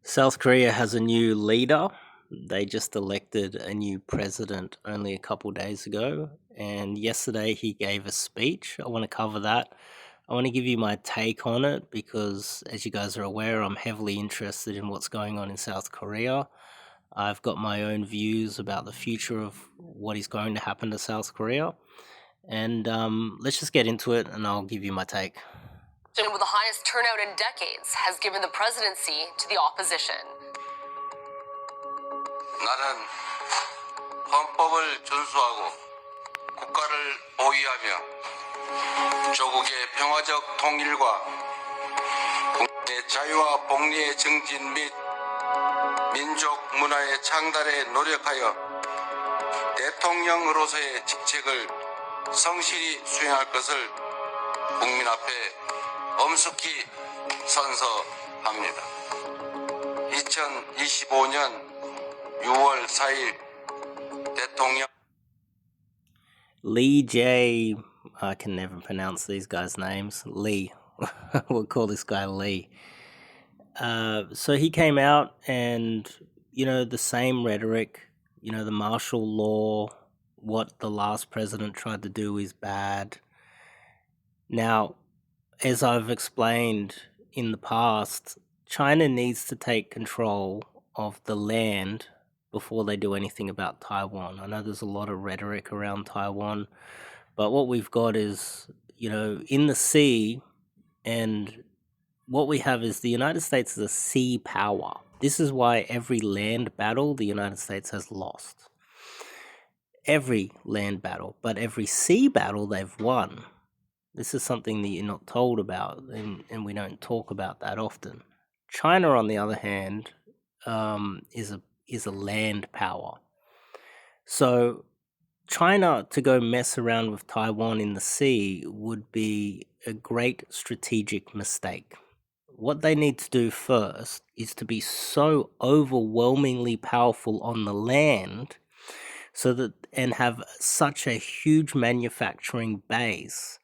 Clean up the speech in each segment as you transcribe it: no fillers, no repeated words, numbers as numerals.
South Korea has a new leader. They just elected a new president only a couple days ago, and yesterday he gave a speech. I want to cover that. I want to give you my take on it because, as you guys are aware, I'm heavily interested in what's going on in South Korea. I've got my own views about the future of what is going to happen to South Korea, and let's just get into it and I'll give you my take. With the highest turnout in decades has given the presidency to the opposition. 나는 헌법을 준수하고 국가를 보위하며 조국의 평화적 통일과 국민의 자유와 복리의 증진 및 민족 문화의 창달에 노력하여 대통령으로서의 직책을 성실히 수행할 것을 국민 앞에 엄숙히 선서합니다. 2025년 6월 4일 대통령 Lee J. I can never pronounce these guys' names. Lee. We'll call this guy Lee. So he came out and, the same rhetoric, the martial law, what the last president tried to do is bad. Now, as I've explained in the past, China needs to take control of the land before they do anything about Taiwan. I know there's a lot of rhetoric around Taiwan, but what we've got is, in the sea, and what we have is the United States is a sea power. This is why every land battle the United States has lost. Every land battle, but every sea battle they've won. This is something that you're not told about, and we don't talk about that often. China, on the other hand, is a land power. So China to go mess around with Taiwan in the sea would be a great strategic mistake. What they need to do first is to be so overwhelmingly powerful on the land and have such a huge manufacturing base,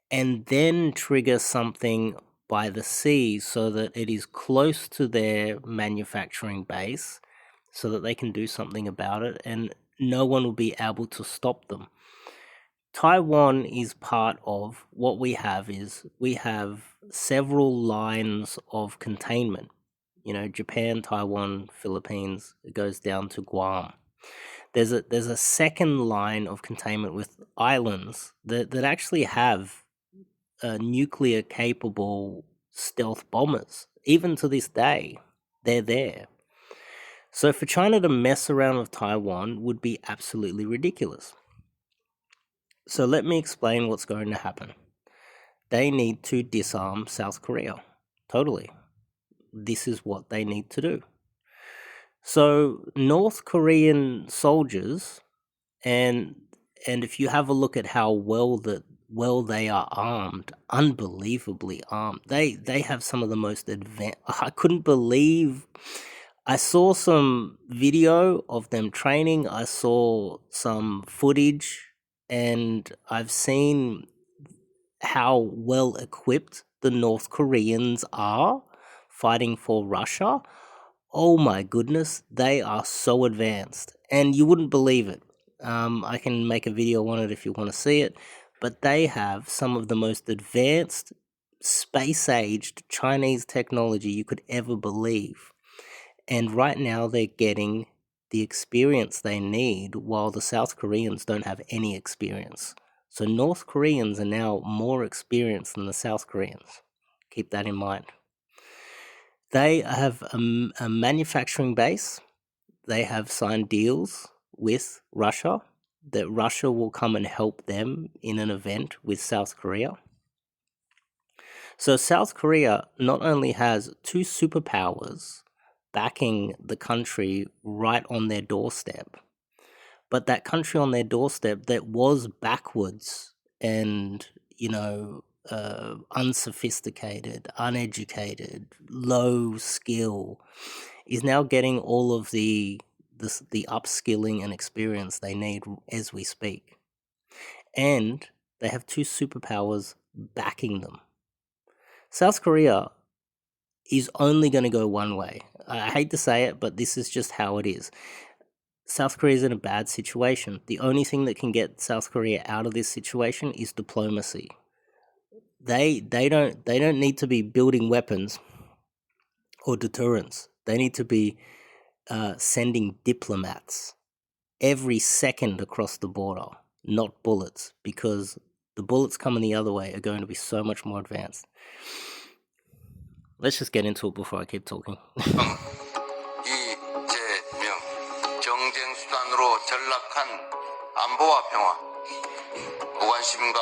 and then trigger something by the sea so that it is close to their manufacturing base so that they can do something about it and no one will be able to stop them. Taiwan is part of what we have several lines of containment. Japan, Taiwan, Philippines, it goes down to Guam. There's a second line of containment with islands that actually have nuclear capable stealth bombers. Even to this day, they're there. So for China to mess around with Taiwan would be absolutely ridiculous. So let me explain what's going to happen. They need to disarm South Korea. Totally. This is what they need to do. So North Korean soldiers, and if you have a look at how well they are armed, unbelievably armed. They have some of the most advanced. I couldn't believe. I saw some video of them training. I saw some footage, and I've seen how well equipped the North Koreans are fighting for Russia. Oh my goodness, they are so advanced, and you wouldn't believe it. I can make a video on it if you want to see it, but they have some of the most advanced space-aged Chinese technology you could ever believe. And right now they're getting the experience they need while the South Koreans don't have any experience. So North Koreans are now more experienced than the South Koreans. Keep that in mind. They have a manufacturing base. They have signed deals with Russia that Russia will come and help them in an event with South Korea. So South Korea not only has two superpowers backing the country right on their doorstep, but that country on their doorstep that was backwards and, unsophisticated, uneducated, low skill, is now getting all of the upskilling and experience they need as we speak. And they have two superpowers backing them. South Korea is only going to go one way. I hate to say it, but this is just how it is. South Korea is in a bad situation. The only thing that can get South Korea out of this situation is diplomacy. They don't need to be building weapons or deterrence. They need to be sending diplomats every second across the border, not bullets, because the bullets coming the other way are going to be so much more advanced. Let's just get into it before I keep talking. 이재명 정쟁 수단으로 전락한 안보와 평화, 무관심과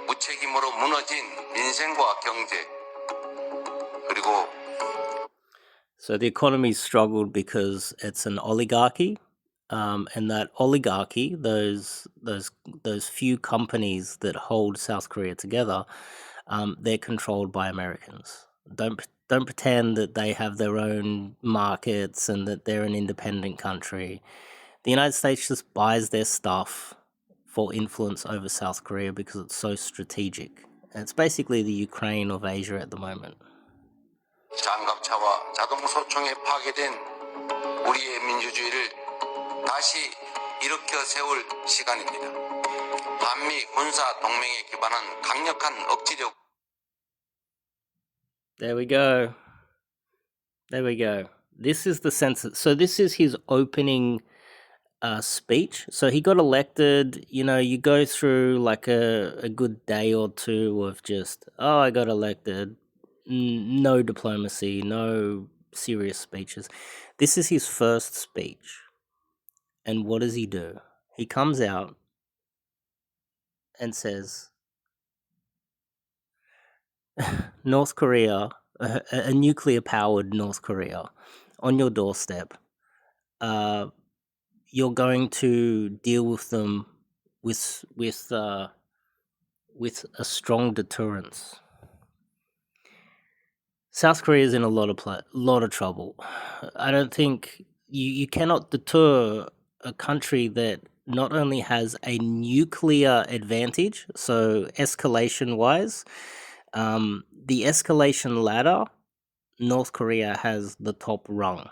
무책임으로 무너진 민생과 경제, 그리고 So the economy struggled because it's an oligarchy, and that oligarchy, those few companies that hold South Korea together, they're controlled by Americans. Don't pretend that they have their own markets and that they're an independent country. The United States just buys their stuff for influence over South Korea because it's so strategic. And it's basically the Ukraine of Asia at the moment. 장갑차와 자동소총에 파괴된 우리의 민주주의를 다시 일으켜 세울 시간입니다. 한미 군사 동맹에 기반한 강력한 억지력. There we go. This is the sense. So this is his opening speech. So he got elected. You go through like a good day or two of just, I got elected. No diplomacy, no serious speeches. This is his first speech. And what does he do? He comes out and says, North Korea, a nuclear-powered North Korea, on your doorstep. You're going to deal with them with a strong deterrence. South Korea is in a lot of trouble. I don't think you cannot deter a country that not only has a nuclear advantage, so escalation-wise, the escalation ladder, North Korea has the top rung.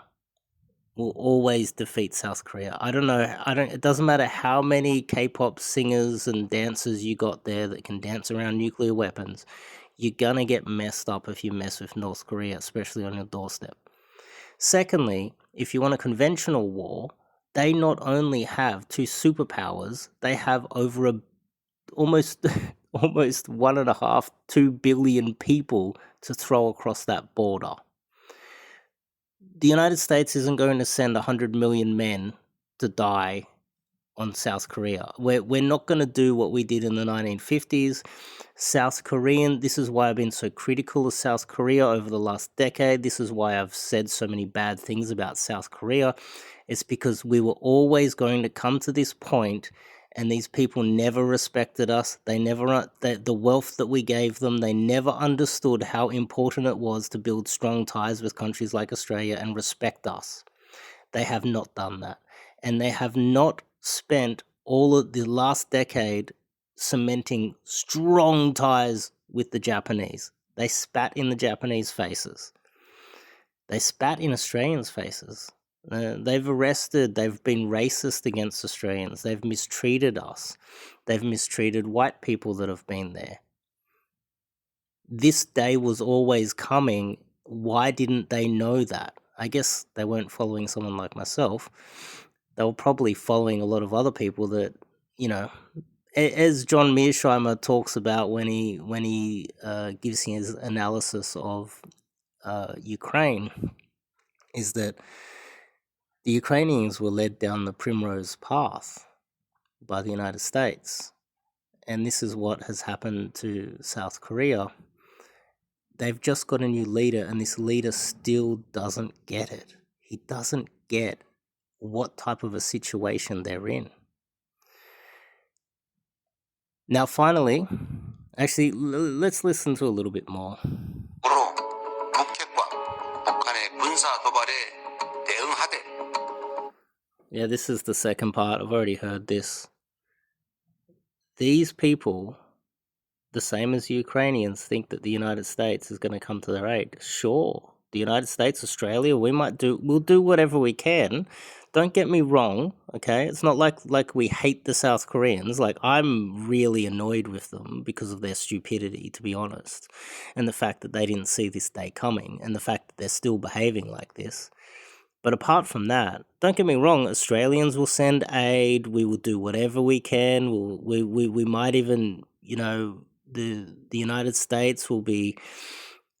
Will always defeat South Korea. It doesn't matter how many K-pop singers and dancers you got there that can dance around nuclear weapons. You're gonna get messed up if you mess with North Korea, especially on your doorstep. Secondly, if you want a conventional war, they not only have two superpowers, they have over almost 1.5, 2 billion people to throw across that border. The United States isn't going to send 100 million men to die on South Korea. We're not going to do what we did in the 1950s. South Korean, this is why I've been so critical of South Korea over the last decade. This is why I've said so many bad things about South Korea. It's because we were always going to come to this point, and these people never respected us. The wealth that we gave them, they never understood how important it was to build strong ties with countries like Australia and respect us. They have not done that. And they have not spent all of the last decade cementing strong ties with the Japanese. They spat in the Japanese faces. They spat in Australians' faces. They've been racist against Australians. They've mistreated us. They've mistreated white people that have been there. This day was always coming. Why didn't they know that? I guess they weren't following someone like myself. They were probably following a lot of other people that, as John Mearsheimer talks about when he gives his analysis of Ukraine, is that the Ukrainians were led down the primrose path by the United States. And this is what has happened to South Korea. They've just got a new leader, and this leader still doesn't get it. He doesn't get what type of a situation they're in. Now, finally, actually, let's listen to a little bit more. 북핵과 북한의 군사 도발에 대응하되. Yeah, this is the second part. I've already heard this. These people, the same as Ukrainians, think that the United States is going to come to their aid. Sure, the United States, Australia, we'll do whatever we can. Don't get me wrong, okay? It's not like we hate the South Koreans. Like, I'm really annoyed with them because of their stupidity, to be honest, and the fact that they didn't see this day coming, and the fact that they're still behaving like this. But apart from that, don't get me wrong, Australians will send aid, we will do whatever we can, we might even, the United States will be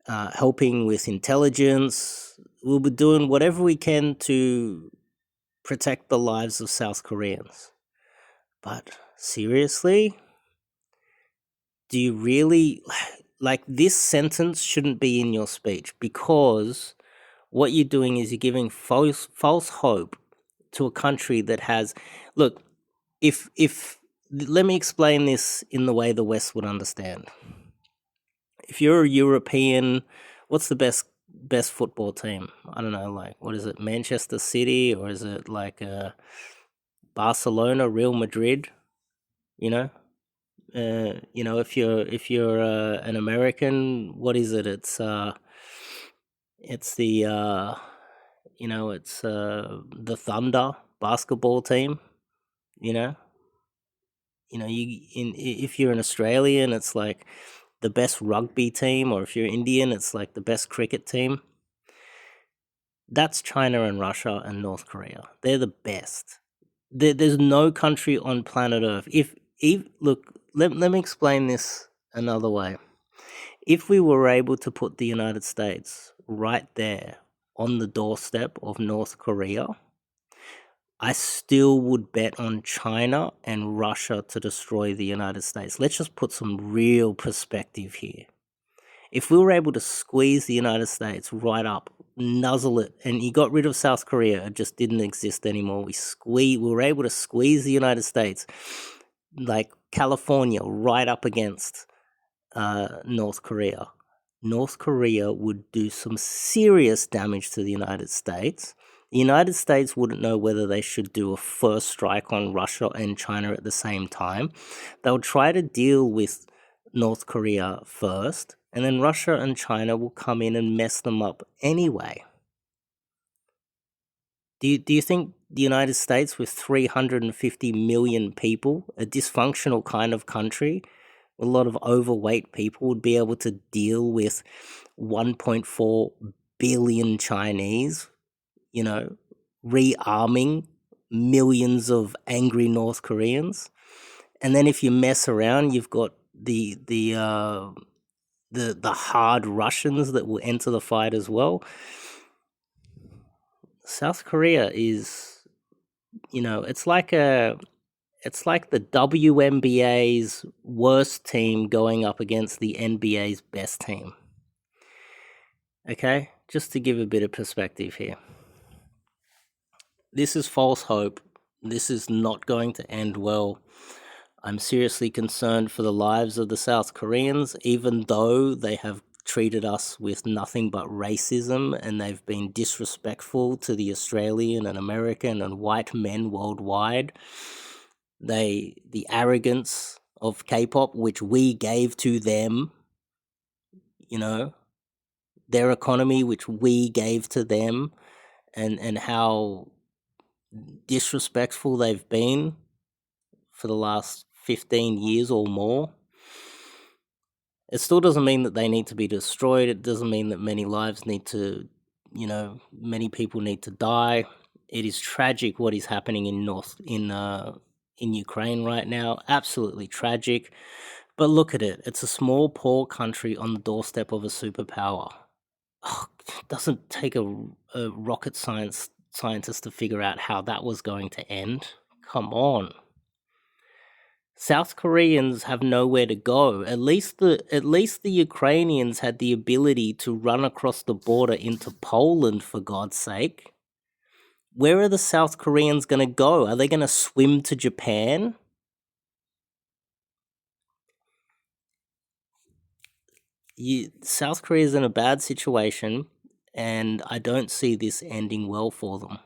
helping with intelligence. We'll be doing whatever we can to protect the lives of South Koreans. But seriously? Do you really... Like, this sentence shouldn't be in your speech, because what you're doing is you're giving false hope to a country that has... Look, if let me explain this in the way the West would understand. If you're a European, what's the best football team? I don't know, like, what is it, Manchester City, or is it like Barcelona, Real Madrid? If you're an American, what is it? It's the the Thunder basketball team. If you're an Australian, it's like the best rugby team, or if you're Indian, it's like the best cricket team. That's China and Russia and North Korea. They're the best. There's no country on planet Earth. Look, let me explain this another way. If we were able to put the United States right there on the doorstep of North Korea, I still would bet on China and Russia to destroy the United States. Let's just put some real perspective here. If we were able to squeeze the United States right up, nuzzle it, and you got rid of South Korea, it just didn't exist anymore. We were able to squeeze the United States, like California, right up against North Korea. North Korea would do some serious damage to the United States. The United States wouldn't know whether they should do a first strike on Russia and China at the same time. They'll try to deal with North Korea first, and then Russia and China will come in and mess them up anyway. Do you think the United States, with 350 million people, a dysfunctional kind of country, a lot of overweight people, would be able to deal with 1.4 billion Chinese, rearming millions of angry North Koreans? And then if you mess around, you've got the hard Russians that will enter the fight as well. South Korea is, it's like the WNBA's worst team going up against the NBA's best team. Okay? Just to give a bit of perspective here. This is false hope. This is not going to end well. I'm seriously concerned for the lives of the South Koreans, even though they have treated us with nothing but racism, and they've been disrespectful to the Australian and American and white men worldwide. The arrogance of K-pop, which we gave to them, their economy, which we gave to them, and how disrespectful they've been for the last 15 years or more. It still doesn't mean that they need to be destroyed. It doesn't mean that many lives need to, many people need to die. It is tragic what is happening in Ukraine right now. Absolutely tragic. But look at it. It's a small, poor country on the doorstep of a superpower. It doesn't take a rocket scientist to figure out how that was going to end. Come on. South Koreans have nowhere to go. At least the Ukrainians had the ability to run across the border into Poland, for God's sake. Where are the South Koreans going to go? Are they going to swim to Japan? South Korea is in a bad situation, and I don't see this ending well for them,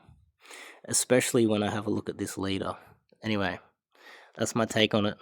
especially when I have a look at this leader. Anyway, that's my take on it.